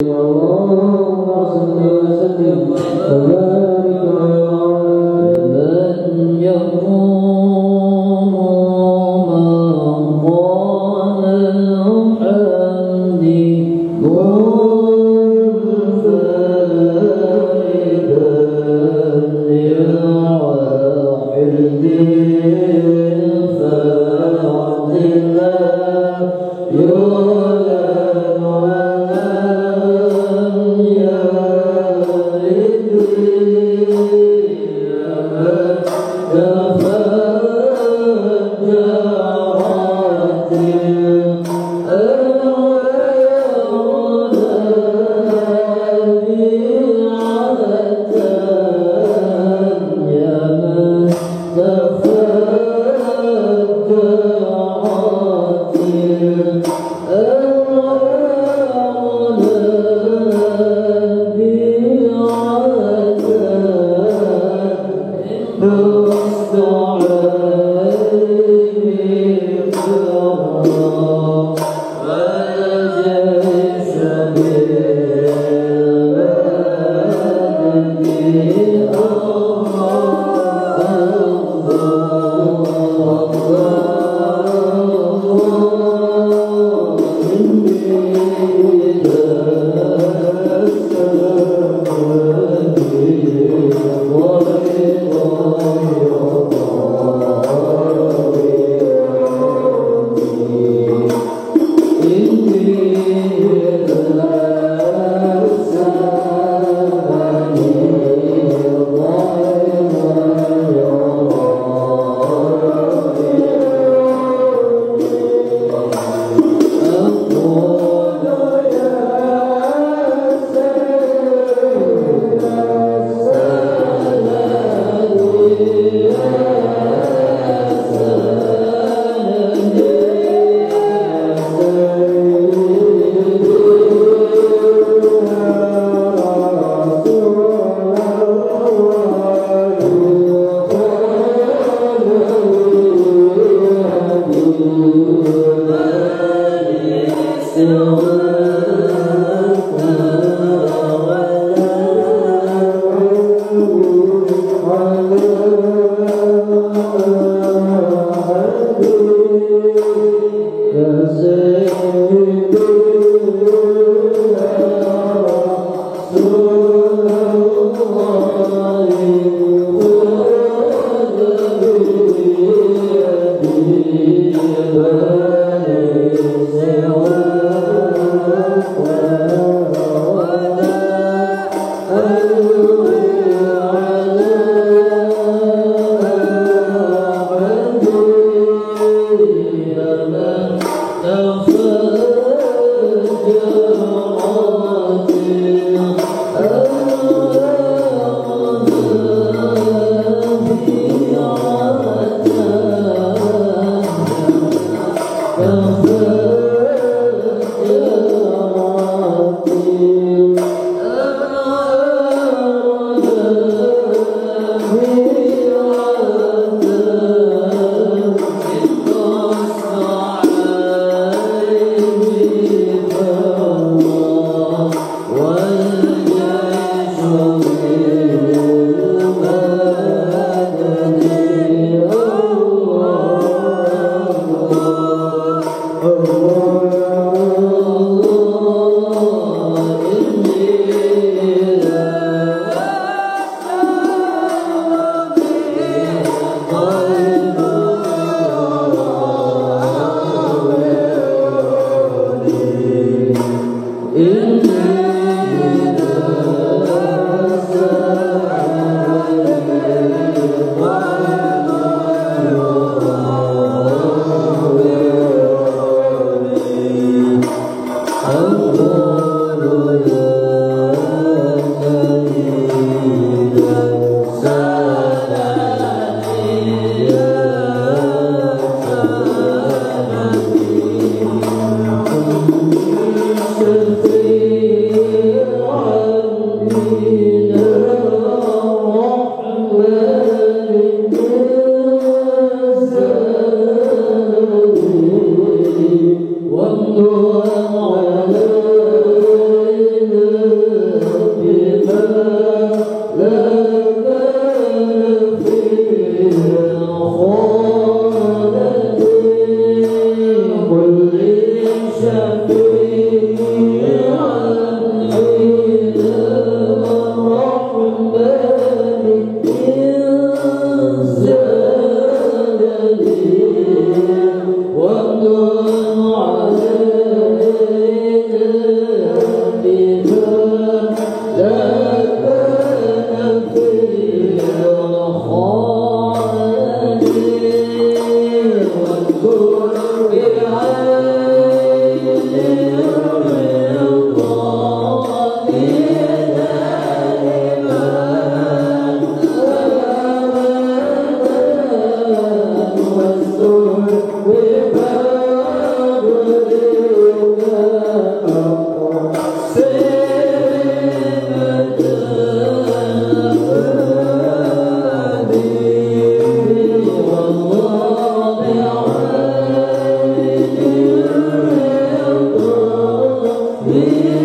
Inna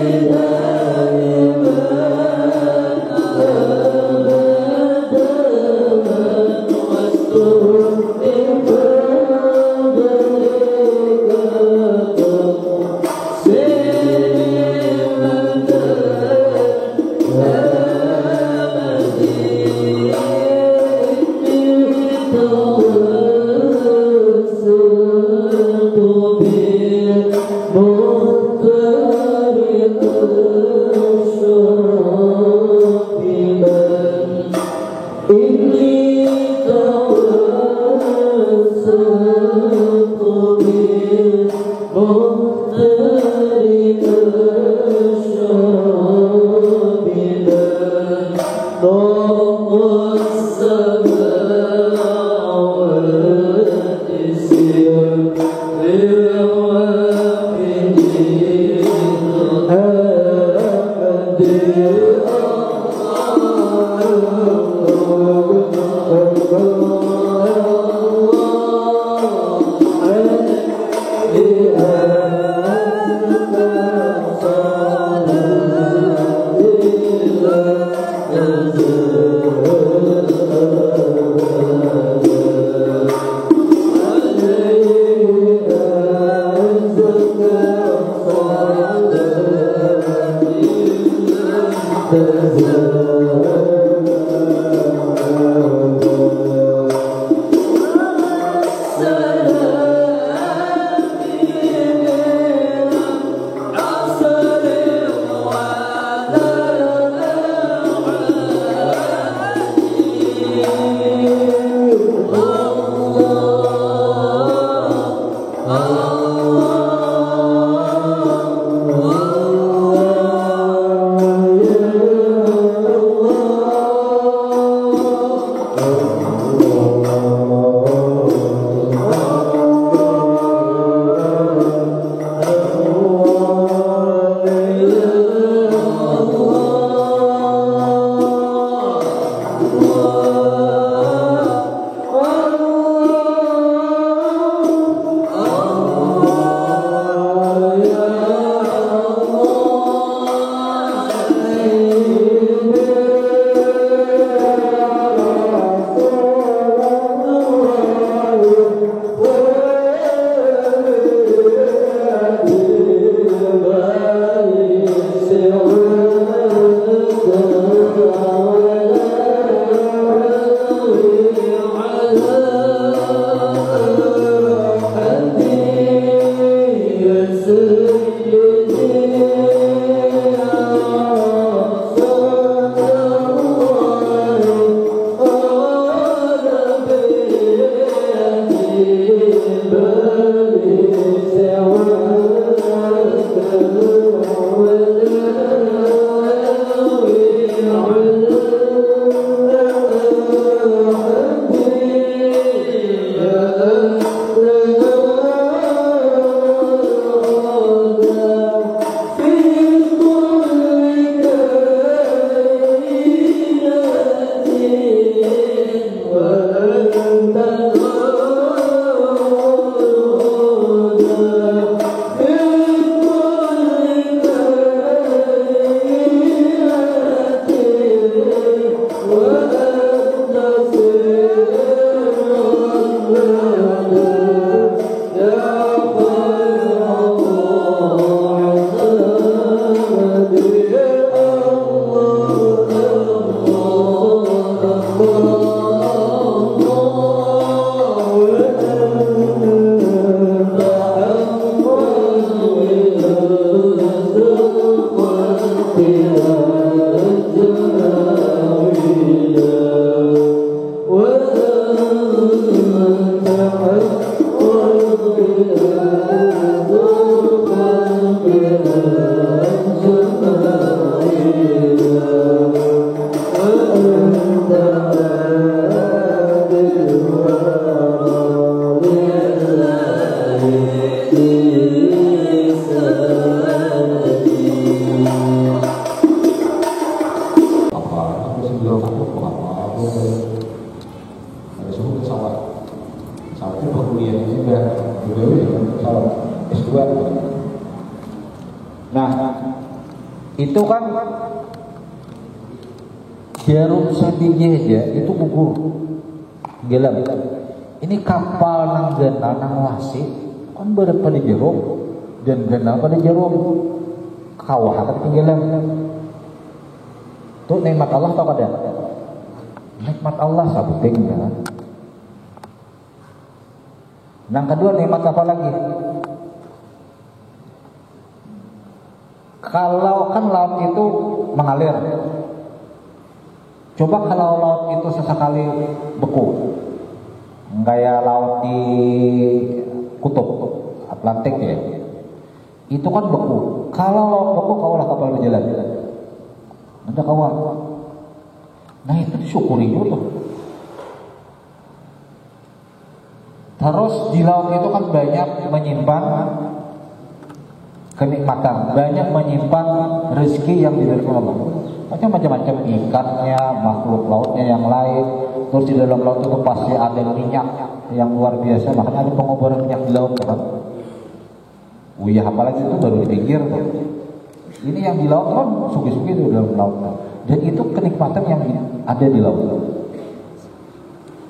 Allah Itu kan jarum sabiji aja itu gugur gelam. Ini kapal nang genal nang wasi kan berat pada jarum dan genal pada jarum kawah kan tenggelam. Tuh nikmat Allah tau kada? Nikmat Allah sabuting kan. Yang kedua nikmat apa lagi? Kalau kan laut itu mengalir. Coba kalau laut itu sesekali beku. Kayak laut di kutub Atlantik ya. Itu kan beku. Kalau laut beku kaulah kapal berjalan. Ada kawan. Nah itu disyukuri dulu. Terus di laut itu kan banyak menyimpan kenikmatan, banyak menyimpan rezeki yang diberikan Allah. Macam-macam ikannya, makhluk lautnya yang lain. Terus di dalam laut itu pasti ada minyak yang luar biasa. Makanya ada pengoboran minyak di laut kan. Uyah apalagi itu baru di pinggir tuh. Ini yang di laut kan sugi-sugi itu dalam laut. Dan itu kenikmatan yang ada di laut.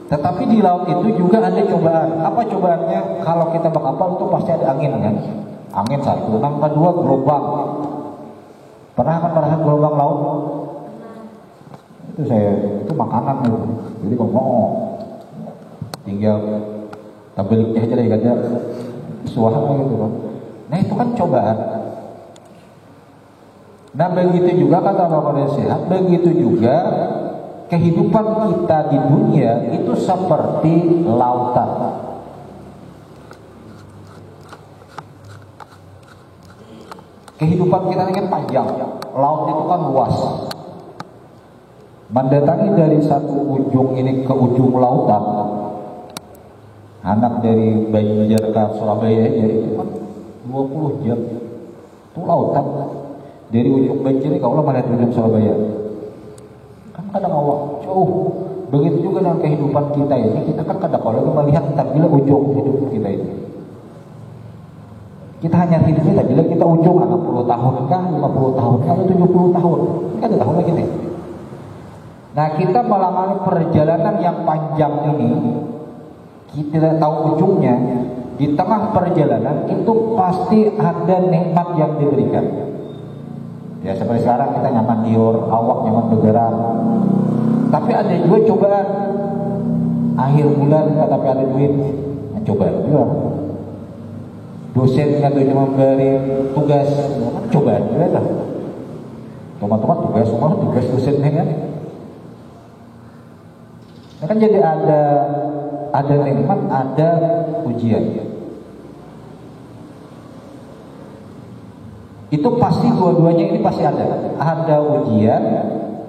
Tetapi di laut itu juga ada cobaan. Apa cobaannya? Kalau kita berkapal itu pasti ada angin kan? Angin satu, yang kedua gelombang. Pernah kan merasakan gelombang laut? Itu makanan itu. Jadi ngomong, tinggal tabeliknya aja lah ya, suara gitu kan. Nah itu kan cobaan. Nah begitu juga kata Bapak Sehat, begitu juga kehidupan kita di dunia itu seperti lautan. Kehidupan kita ini kan panjang, laut itu kan luas. Mendatangi dari satu ujung ini ke ujung lautan, anak dari Banjar ke Surabaya itu kan 20 jam. Itu lautan. Dari ujung Banjar ini kalau melihat ujung Surabaya, kan kadang awak jauh. Begitu juga dengan kehidupan kita ini, kita kan kadang-kadang melihat tak bila ujung hidup kita ini. Kita hanya hidupnya tak bila kita ujung 60 tahun kah, 50 tahun kah, 70 tahun. Kan ada tahun lagi nih. Nah kita melangkah perjalanan yang panjang ini, kita tidak tahu ujungnya. Di tengah perjalanan itu pasti ada nikmat yang diberikan. Ya seperti sekarang kita nyaman dior, awak nyaman bergerak. Tapi ada juga cobaan. Akhir bulan tapi ada duit, nah, cobaan juga. Dosen atau cuma memberi tugas, cobaan juga lah. Teman-teman tugas semua tugas dosennya kan. Nah, kan jadi ada nikmat, ada ujian. Itu pasti dua-duanya ini pasti ada. Ada ujian,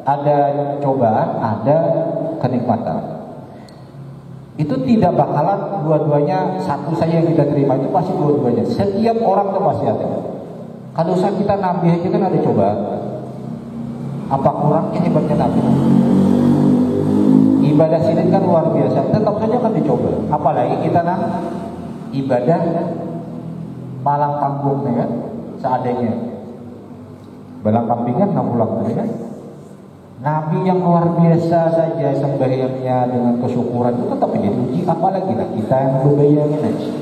ada cobaan, ada kenikmatan. Itu tidak bakalan dua-duanya satu saja yang kita terima, itu pasti dua-duanya. Setiap orang itu pasti ada. Kalau usah kita Nabi aja kan ada cobaan. Apa kurangnya hebatnya Nabi? Ibadah sini kan luar biasa, tetap saja kan dicoba. Apalagi kita ibadah malang panggung kan, seadanya. Balang kambingan nggak pulang kan? Nabi yang luar biasa saja sembahyangnya dengan kesyukuran itu tetap menjadi uji, apalagi lah kita yang berbayangin aja.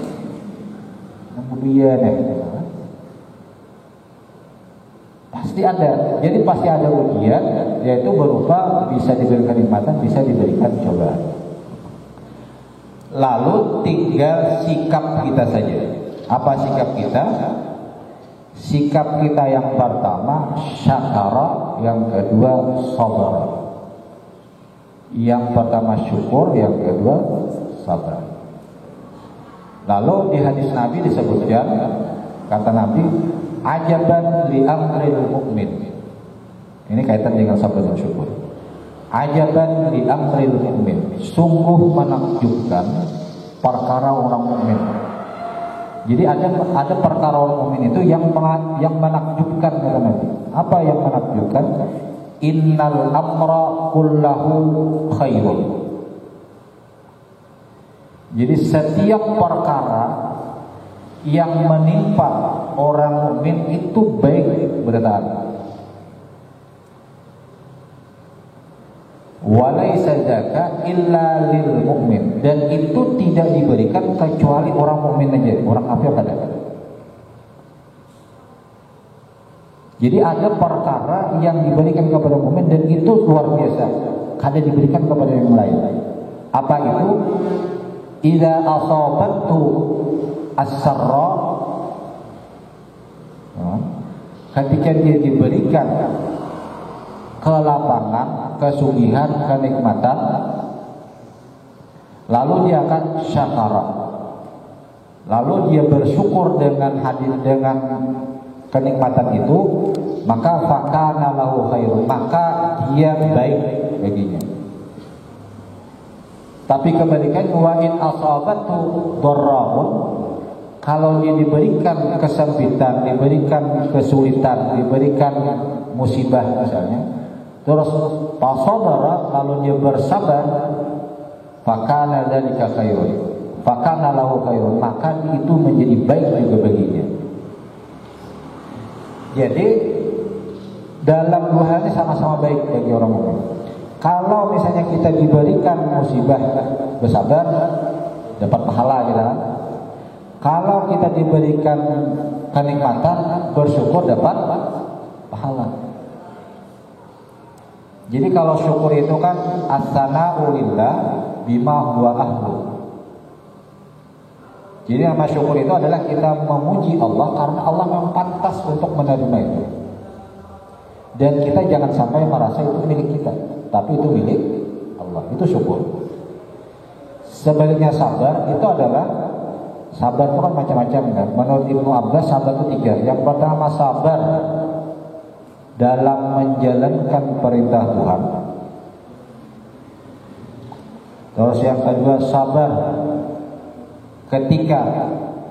Yang berbayangin pasti ada. Jadi pasti ada ujian, yaitu berupa bisa diberikan nikmatan, bisa diberikan cobaan. Lalu tinggal sikap kita saja. Apa sikap kita? Sikap kita yang pertama syakara, yang kedua sabar. Yang pertama syukur, yang kedua sabar. Lalu di hadis Nabi disebutkan, kata Nabi, ajaban li amril mu'min. Ini kaitan dengan sabar dan syukur. Ajaban li amril mu'min. Sungguh menakjubkan perkara orang mukmin. Jadi ada perkara orang mukmin itu yang menakjubkan kata Nabi. Apa yang menakjubkan? Innal amra kullahu khairun. Jadi setiap perkara yang menimpa orang mukmin itu baik berarti. Walaisa dzaka illa lil mu'min, dan itu tidak diberikan kecuali orang mukmin aja, orang kafir kada. Jadi ada perkara yang diberikan kepada mukmin dan itu luar biasa, kada diberikan kepada yang lain. Apa itu? Idza asabatu as-sarra, ketika dia diberikan kelapangan, kesugihan, kenikmatan, lalu dia akan syakara, lalu dia bersyukur dengan hadir dengan kenikmatan itu, maka fakana lahu khairun, maka dia baik baginya. Tapi kebalikannya, wa in asabatu dharra'un, kalau dia diberikan kesempitan, diberikan kesulitan, diberikan musibah misalnya, terus fasabara, lalu dia bersabar, fakana dzalika khairun, fakana lahu khairun, maka itu menjadi baik juga baginya. Jadi dalam dua hal ini sama-sama baik bagi orang mukmin. Kalau misalnya kita diberikan musibah, bersabar, dapat pahala kita kan. Kalau kita diberikan kenikmatan, bersyukur, dapat pahala. Jadi kalau syukur itu kan as-sana'u lillah bima huwa ahlu. Jadi nama syukur itu adalah kita memuji Allah karena Allah memang pantas untuk menerima itu. Dan kita jangan sampai merasa itu milik kita, tapi itu milik Allah. Itu syukur. Sebaliknya sabar itu adalah, sabar itu kan macam-macam kan. Menurut Ibnu Abbas sabar itu 3. Yang pertama sabar dalam menjalankan perintah Tuhan. Terus yang kedua sabar ketika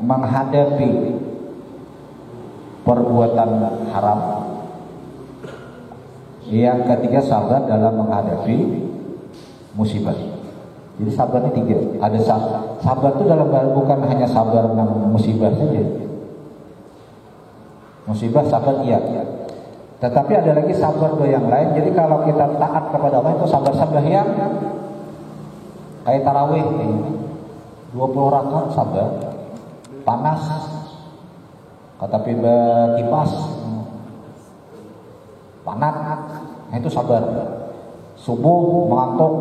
menghadapi perbuatan haram. Yang ketiga sabar dalam menghadapi musibah. Jadi sabar ini 3. Ada sabar itu dalam bukan hanya sabar dengan musibah saja. Musibah sabar iya. Tetapi ada lagi sabar yang lain. Jadi kalau kita taat kepada Allah itu sabar-sabar yang kayak tarawih ini 20 rakaat sabar, panas, kata kipas, panas, nah itu sabar. Subuh mengantuk,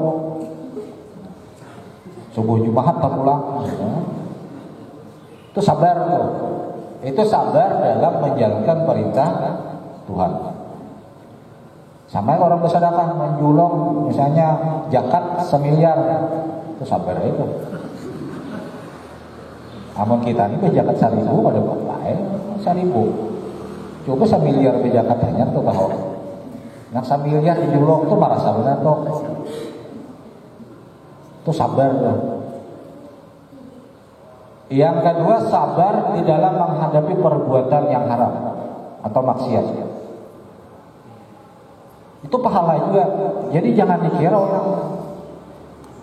subuh Jumat tak pulang, itu sabar tuh. Itu sabar dalam menjalankan perintah Tuhan. Sama orang bersedekah menjulung misalnya zakat 1 miliar, itu sabar itu. Amun kita ini berzakat 1.000 pada bapak 1.000. Coba 1 miliar berzakat hanya tuh bahwa yang 1 miliar dijulung itu marah sabar tuh. Itu sabar tuh. Yang kedua sabar di dalam menghadapi perbuatan yang haram atau maksiat. Itu pahala juga. Jadi jangan dikira orang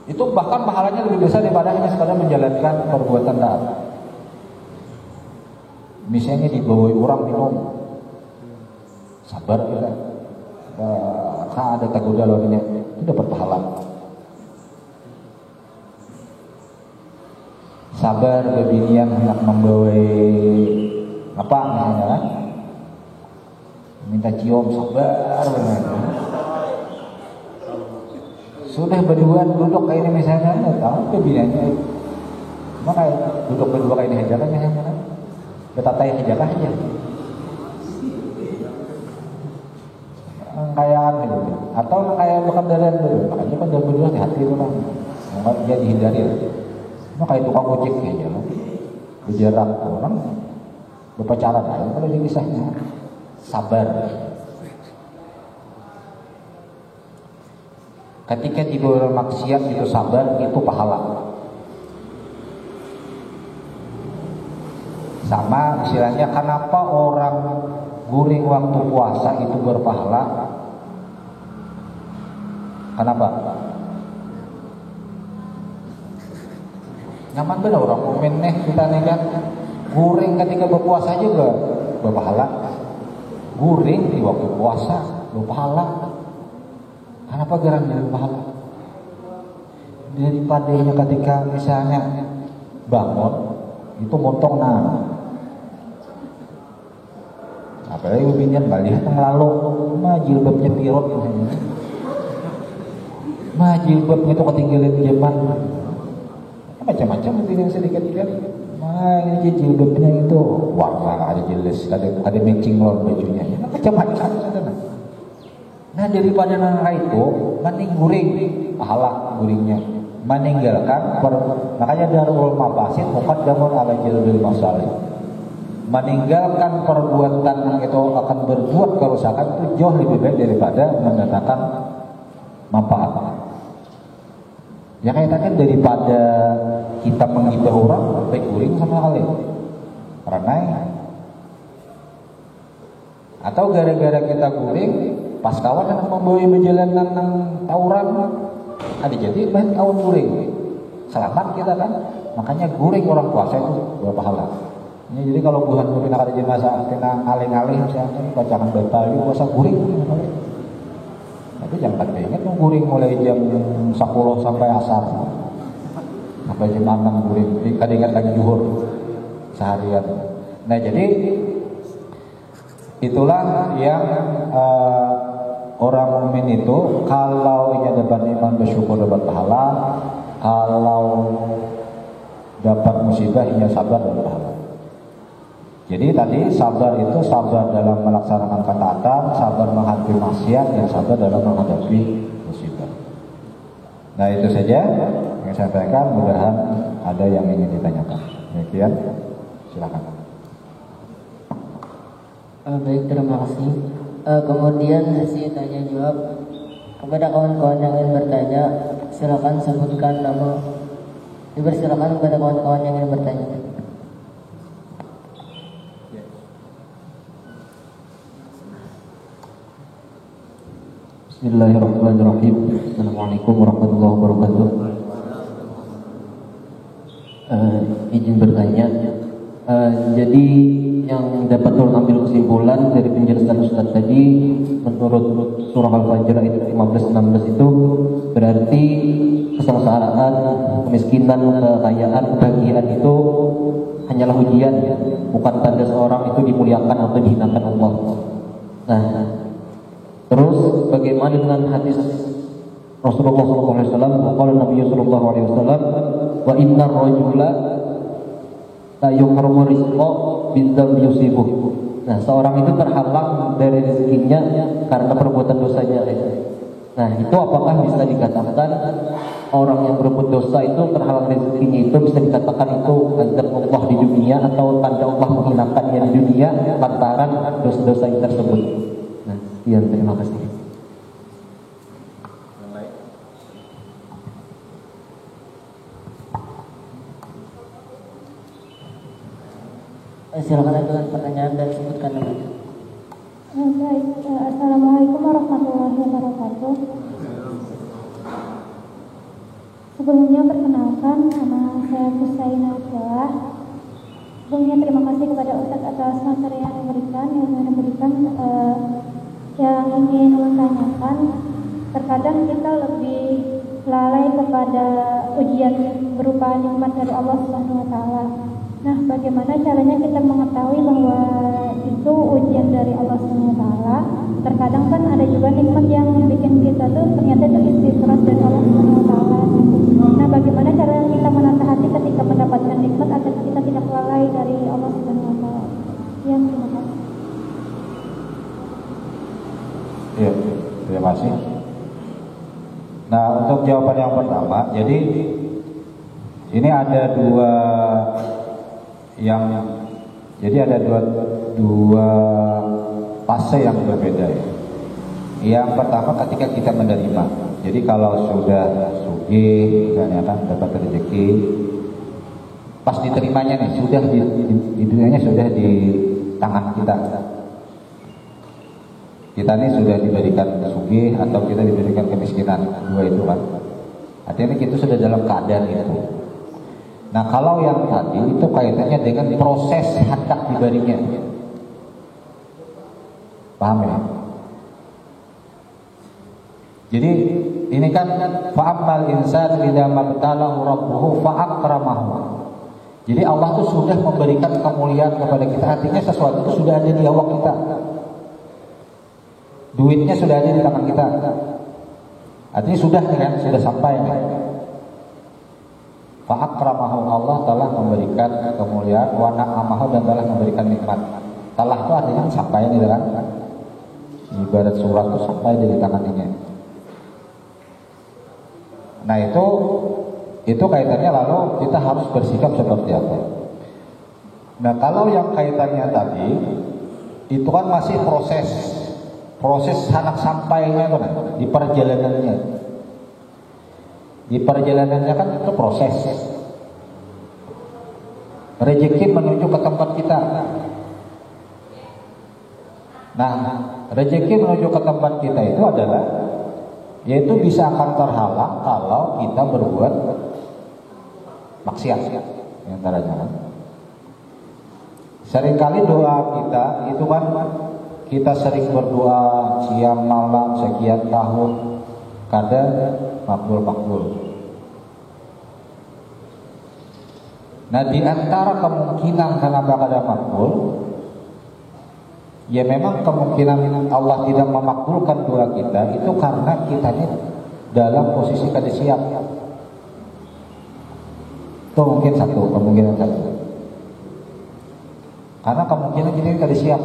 itu bahkan pahalanya lebih besar daripada hanya sekadar menjalankan perbuatan taat. Misalnya dibawa orang minum, sabar kita. Ada tagoda lawannya, itu dapat pahala. Sabar bebinian hendak membawa apa misalnya kan? Minta cium, sabar banget. Sudah berdua duduk kayak ini misalnya, tahu kebinanya. Maka duduk berdua kayak ini aja kan misalnya kan. Betatai aja lah aja. Kayak gitu. Atau kayak bukan dalan dulu. Makanya kan dalam berdua hati-hati itu kan. Enggak dia dihindari. Maka itu tukang ojek aja lah. Berjarak orang berpacaran aja kalau di kisahnya. Sabar. Ketika tiba maksiat itu sabar, itu pahala. Sama istilahnya, kenapa orang guring waktu puasa itu berpahala? Kenapa? Nyaman benar orang komen kita nih kan. Guring ketika berpuasa juga berpahala. Guring di waktu puasa berpahala. Kenapa garang dari pahala? Daripadanya ketika misalnya bangun itu montong apalagi binian balik ngelalok jilbabnya pirot jilbabnya itu ketinggalan zaman macam-macam yang sedikit ini jilbabnya itu warna ada jelas ada matching lawan bajunya macam-macam. Nah daripada nangka itu mending guring pahala guringnya meninggalkan makanya darul mafasid muqaddamun ala jalbil masalih. Meninggalkan perbuatan yang itu akan berbuat kerusakan itu jauh lebih baik daripada mendatangkan manfaat. Ya kayak tadi daripada kita menghibah orang baik guring sama kali renai atau gara-gara kita guring pas kawan yang membawa perjalanan nang tawuran ada jadi baik kawan guring selamat kita kan, makanya guring orang puasa itu berpahala. Ya, jadi kalau bulan mungkin ada jenazah kena ngalih-ngalih misalnya bacaan batal puasa guring. Tapi jangan ingat guring mulai jam 10 sampai asar. Sampai jam 6 guring. Kadang lagi zuhur seharian. Nah, jadi itulah yang orang mukmin itu kalau ia dapat iman bersyukur dapat pahala, kalau dapat musibah ia sabar dapat pahala. Jadi tadi sabar itu sabar dalam melaksanakan ketaatan, sabar menghadapi maksiat, dan sabar dalam menghadapi musibah. Nah itu saja yang saya sampaikan. Mudah-mudahan ada yang ingin ditanyakan. Demikian, silakan. Baik, terima kasih. Kemudian sesi tanya jawab kepada kawan-kawan yang ingin bertanya, silakan sebutkan nama. Dipersilakan kepada kawan-kawan yang ingin bertanya. Bismillahirrahmanirrahim. Assalamualaikum warahmatullahi wabarakatuh. Izin bertanya, jadi yang dapat ambil kesimpulan dari penjelasan Ustaz tadi, menurut surah Al-Fajr ayat 15-16 itu berarti kesengsaraan, kemiskinan, kekayaan, kebahagiaan itu hanyalah ujian, bukan tanda seorang itu dimuliakan atau dihinakan Allah. Nah, terus bagaimana dengan hadis Rasulullah SAW? Qala Nabi sallallahu alaihi wasallam, wa innar rajula la yuhramu rizqa bidzam yusibuh. Nah, seorang itu terhalang dari rezekinya karena perbuatan dosanya. Nah, itu apakah bisa dikatakan orang yang berbuat dosa itu terhalang rezekinya itu bisa dikatakan itu azab Allah di dunia atau tanda Allah menghinakannya di dunia lantaran dosa-dosa tersebut? Nah, sekian, terima kasih. Silakan dengan pertanyaan dan sebutkan namanya. Baik, Assalamualaikum warahmatullahi wabarakatuh. Sebelumnya perkenalkan, nama saya Husaina Abdullah. Sebelumnya terima kasih kepada Ustaz atas materi yang diberikan, yang ingin menanyakan. Terkadang kita lebih lalai kepada ujian berupa nikmat dari Allah Subhanahu wa taala. Nah, bagaimana caranya kita mengetahui bahwa itu ujian dari Allah Subhanahu wa taala? Terkadang kan ada juga nikmat yang bikin kita tuh ternyata itu istidrak dari Allah Subhanahu wa taala. Nah, bagaimana cara kita menata hati ketika mendapatkan nikmat agar kita tidak lalai dari Allah Subhanahu wa taala? Ya, terima kasih. Iya, terima kasih. Nah, untuk jawaban yang pertama, jadi ini ada dua fase yang berbeda ya. Yang pertama ketika kita menerima. Jadi kalau sudah sugih, misalnya kan dapat rezeki, pas diterimanya nih sudah di dunianya sudah di tangan kita. Kita ini sudah diberikan sugih atau kita diberikan kemiskinan, dua itu kan. Artinya kita sudah dalam keadaan itu. Nah, kalau yang tadi itu kaitannya dengan proses hendak diberinya. Paham ya? Jadi ini kan fa'amal insan idza mabtalahu rabbuhu fa'akramahu. Jadi Allah tuh sudah memberikan kemuliaan kepada kita. Artinya sesuatu itu sudah ada di awak kita. Duitnya sudah ada di tangan kita. Artinya sudah kan, sudah sampai kan. Fa'akramahu, Allah telah memberikan kemuliaan, wa na'amahu, dan telah memberikan nikmat. Telah itu artinya sampai di dalam ibarat surat itu sampai di tangan ini. Nah itu kaitannya, lalu kita harus bersikap seperti apa. Nah kalau yang kaitannya tadi itu kan masih proses sanak sampainya kan, di perjalanannya. Di perjalanannya kan itu proses. Rezeki menuju ke tempat kita. Nah, rezeki menuju ke tempat kita itu adalah, yaitu bisa akan terhalang kalau kita berbuat maksiat. Antaranya seringkali doa kita itu kan, kita sering berdoa siang malam sekian tahun, kadang makbul. Nah di antara kemungkinan kenapa kadang makbul, ya memang kemungkinan Allah tidak memakbulkan doa kita itu karena kitanya dalam posisi kada siap. Itu mungkin kemungkinan satu. Karena kemungkinan kita kada siap.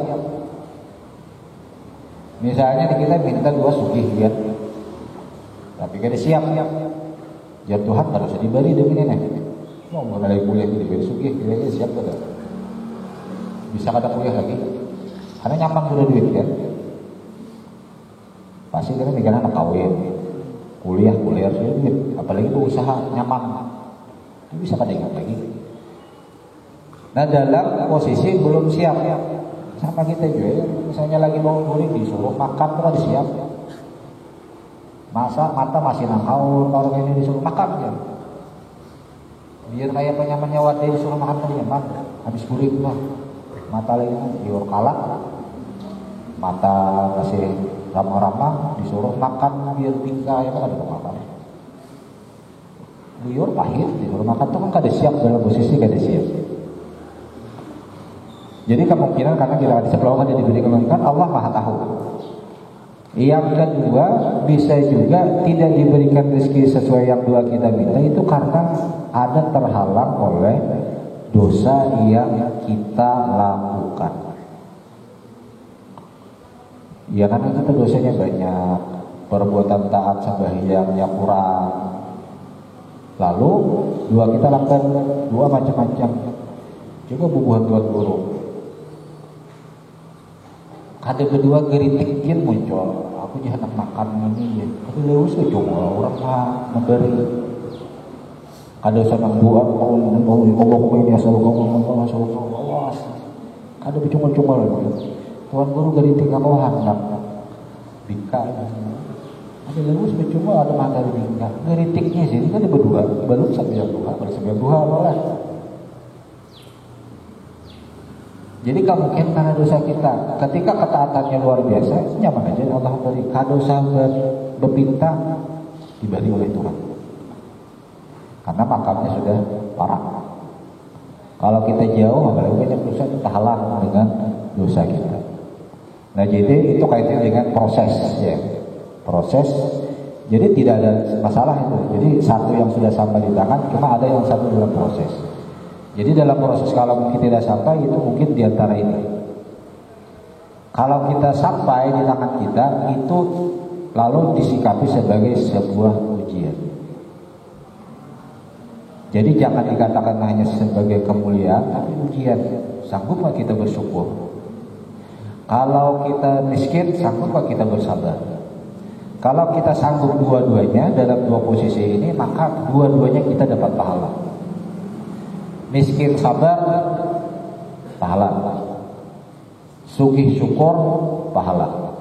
Misalnya kita minta doa sugih ya, tapi kada siap. Ya Tuhan harus diberi demi nenek. Mau mulai kuliah diberi sugih, kira-kira siap kada? Bisa kada kuliah lagi? Karena nyaman sudah duit kan. Pasti kita mikirnya anak kawin, kuliah sudah duit, apalagi berusaha nyaman, itu bisa kada ingat lagi. Nah dalam posisi belum siap, sama kita juga ya. Misalnya lagi mau kuliah disuruh makan tuh kada siap. Mata masih nangkau, kalau ini disuruh makan ya. Biar kayak penyamannya wadah disuruh makan tadi nyaman, habis kuliah mah mata lagi dior kalak, mata masih ramah-ramah disuruh makan biar tinggal ya kan ada makan. Liur pahit disuruh makan tuh kan kada siap, dalam posisi kada siap. Jadi kemungkinan karena kita ada sebelum ada diberi kemungkinan, Allah Maha tahu. Yang kedua, bisa juga tidak diberikan rezeki sesuai yang doa kita minta itu karena ada terhalang oleh dosa yang kita lakukan. Ya karena kita dosanya banyak, perbuatan taat sembahyangnya kurang. Lalu doa kita lakukan doa macam-macam. Juga bubuhan Tuhan guru. Ada berdua geritik muncul. Aku jangan makan ini ya. Tapi lewat sejumlah orang memberi. Ada senang buat kau ini asal kau awas. Ada bercunggal-cunggal. Tuan guru geritik kau hendak bingka. Ada lewat bercunggal ada materi bingka. Geritiknya sini kan ada berdua. Baru sampai dua, boleh. Jadi mungkin karena dosa kita, ketika ketaatannya luar biasa, nyaman aja Allah beri dosa berpinta diberi oleh Tuhan. Karena makamnya sudah parah. Kalau kita jauh, apalagi banyak dosa kita halang dengan dosa kita. Nah jadi itu kaitannya dengan proses ya, proses. Jadi tidak ada masalah itu. Jadi satu yang sudah sampai di tangan, cuma ada yang satu dalam proses. Jadi dalam proses kalau mungkin tidak sampai itu mungkin diantara ini. Kalau kita sampai di tangan kita itu lalu disikapi sebagai sebuah ujian. Jadi jangan dikatakan hanya sebagai kemuliaan, tapi ujian. Sanggupkah kita bersyukur? Kalau kita miskin, sanggupkah kita bersabar? Kalau kita sanggup dua-duanya dalam dua posisi ini, maka dua-duanya kita dapat pahala. Miskin sabar, pahala. Sugih syukur, pahala.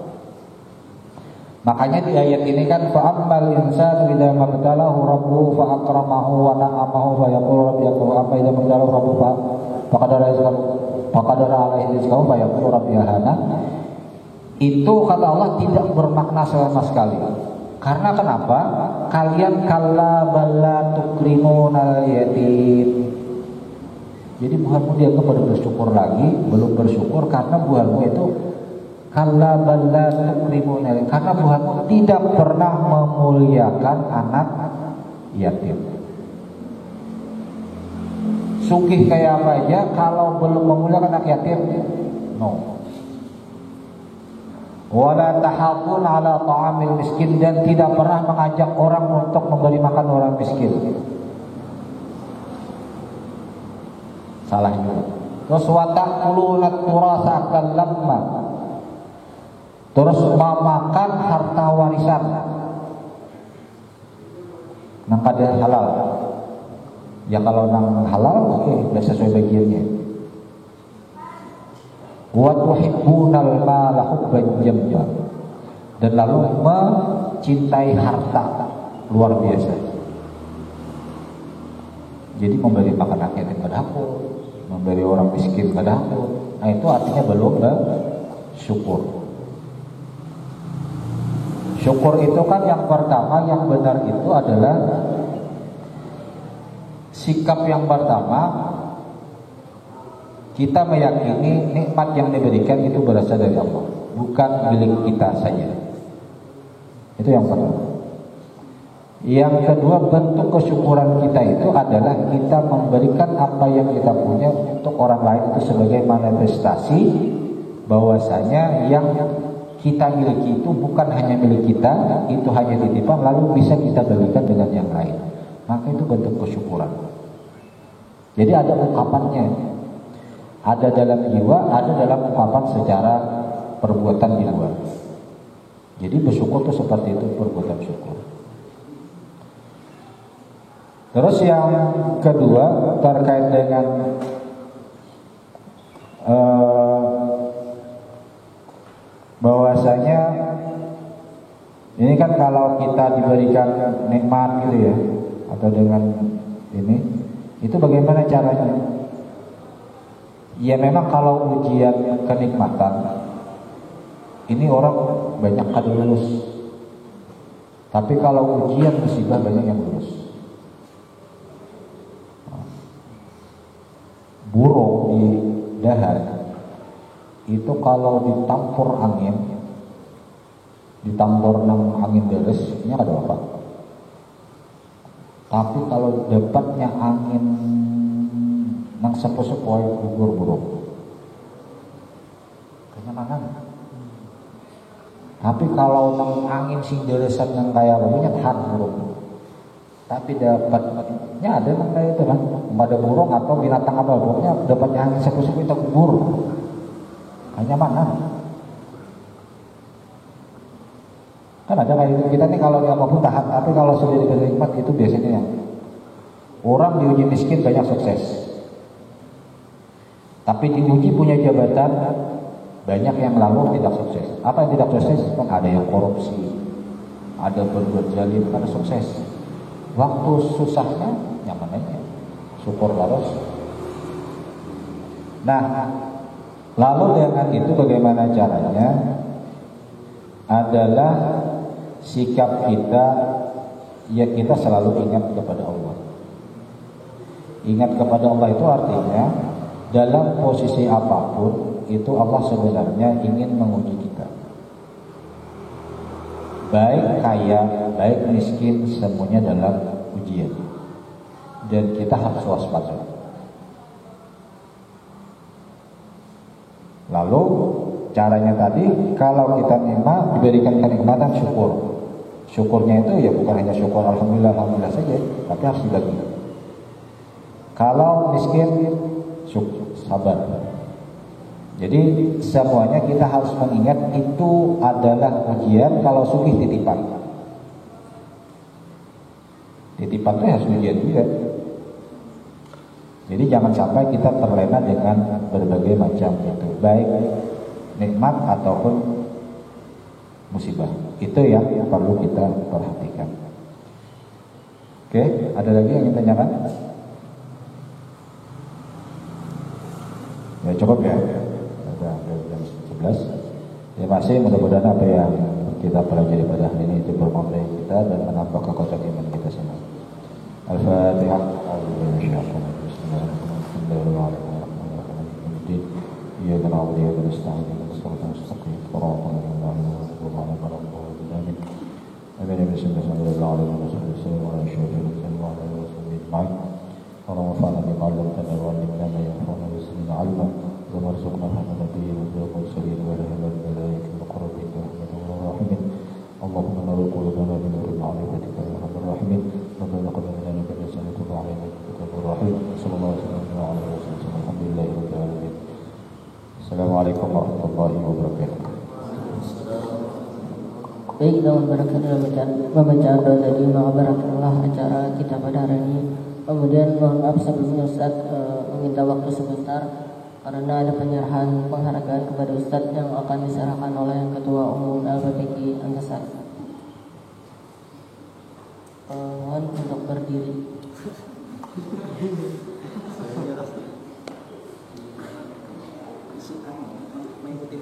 Makanya di ayat ini kan fa'ammal insan idza mabtalahu rabbuhu fa'akramahu wa na'amahu fa yaqulu rabbi akbar apa idza mabtalahu rabbuhu faqadara alaihi rizqahu fa yaqulu rabbi ahana. Itu kata Allah tidak bermakna sama sekali. Karena kenapa? Kalian kalla balla tukrimunal yatim. Jadi buahmu dia kepada bersyukur lagi, belum bersyukur karena buahmu itu kalla balla tukrimunal yatim. Karena buahmu tidak pernah memuliakan anak yatim. Sugih kayak apa aja, kalau belum memuliakan anak yatim, no. Wala tahafun ala ta'amil miskin, dan tidak pernah mengajak orang untuk memberi makan orang miskin. Salah juga. Terus wa ta'kuluna turasa akal lamma. Terus memakan harta warisan nang kada halal. Ya kalau nang halal oke, udah sesuai bagiannya. Wa tuhibbunal mala hubban jamma, dan lalu mencintai harta luar biasa. Jadi memberi makan anak yatim pada aku, memberi orang miskin pada aku. Nah itu artinya belum bersyukur. Syukur itu kan yang pertama, yang benar itu adalah sikap yang pertama, kita meyakini nikmat yang diberikan itu berasal dari Allah, bukan milik kita saja. Itu yang pertama. Yang kedua, bentuk kesyukuran kita itu adalah kita memberikan apa yang kita punya untuk orang lain, itu sebagai manifestasi bahwasanya yang kita miliki itu bukan hanya milik kita, itu hanya titipan, lalu bisa kita bagikan dengan yang lain. Maka itu bentuk kesyukuran. Jadi ada ungkapannya. Ada dalam jiwa, ada dalam ungkapan secara perbuatan di luar. Jadi bersyukur itu seperti itu, perbuatan syukur. Terus yang kedua terkait dengan bahwasanya ini kan kalau kita diberikan nikmat gitu ya, atau dengan ini, itu bagaimana caranya? Ya memang kalau ujian kenikmatan ini orang banyak kada lulus. Tapi kalau ujian musibah banyak yang lulus. Burung di dahan itu kalau ditampur angin, ditampur nang angin deres, ini ada apa? Tapi kalau dapatnya angin nang sepoi-sepoi gugur burung, kenyamanan. Tapi kalau nang angin sing deresan yang kayak begini tahan burung. Tapi dapatnya ada nang kayak itu kan, ada burung atau binatang apa, pokoknya dapatnya angin sepoi-sepoi itu gugur, kenyamanan. Kan ada kayak itu, kita nih kalau apapun tahan, tapi kalau sudah diberi nikmat itu biasanya yang orang diuji miskin banyak sukses. Tapi diuji punya jabatan, banyak yang lalu tidak sukses. Apa yang tidak sukses? Kan ada yang korupsi, ada berbuat zalim, ada sukses. Waktu susahnya nyaman aja, syukur terus. Nah, lalu dengan itu bagaimana caranya? Adalah sikap kita, ya kita selalu ingat kepada Allah. Ingat kepada Allah itu artinya dalam posisi apapun itu Allah sebenarnya ingin menguji kita. Baik kaya, baik miskin, semuanya dalam ujian. Dan kita harus waspada. Lalu caranya tadi, kalau kita memang diberikan kenikmatan, syukur. Syukurnya itu ya bukan hanya syukur alhamdulillah, alhamdulillah saja, tapi harus dibagi. Kalau miskin, syukur, sabar. Jadi semuanya kita harus mengingat itu adalah ujian. Kalau sugih titipan. Titipan itu harus ujian juga. Jadi jangan sampai kita terlena dengan berbagai macam itu, baik nikmat ataupun musibah. Itu yang perlu kita perhatikan. Oke, ada lagi yang ingin tanyakan? Ya cukup ya. Udah jam 11. Ya masih mudah-mudahan apa yang kita pelajari pada hari ini itu bermanfaat kita dan menambah kekuatan iman kita semua. Al-Fatihah. Bismillahirrahmanirrahim. Iyyaka na'budu wa iyyaka nasta'in. Ihdinas siratal mustaqim. Shiratal ladzina an'amta 'alaihim. Amin. Bismillahirrahmanirrahim. اللهم انفعنا بما علمتنا وعلمنا ما ينفعنا وزدنا علما اللهم ارزقنا فهم النبيين والمرسلين والأئمة الملائكة المقربين برحمتك يا الراحمين اللهم نور قلوبنا بنور معرفتك يا ارحم الراحمين ربنا تقبل منا انك انت التواب الرحيم التواب الرحيم صلى الله عليه وسلم وعلى اله وصحبه الحمد لله رب العالمين. السلام عليكم ورحمة الله وبركاته. Baik, dengan barakan pembacaan doa tadi, maka barakallah acara kita pada hari ini. Kemudian mohon maaf sebelumnya Ustaz meminta waktu sebentar karena ada penyerahan penghargaan kepada Ustaz yang akan diserahkan oleh Ketua Umum LPPK Antasari. Mohon untuk berdiri. Mengikuti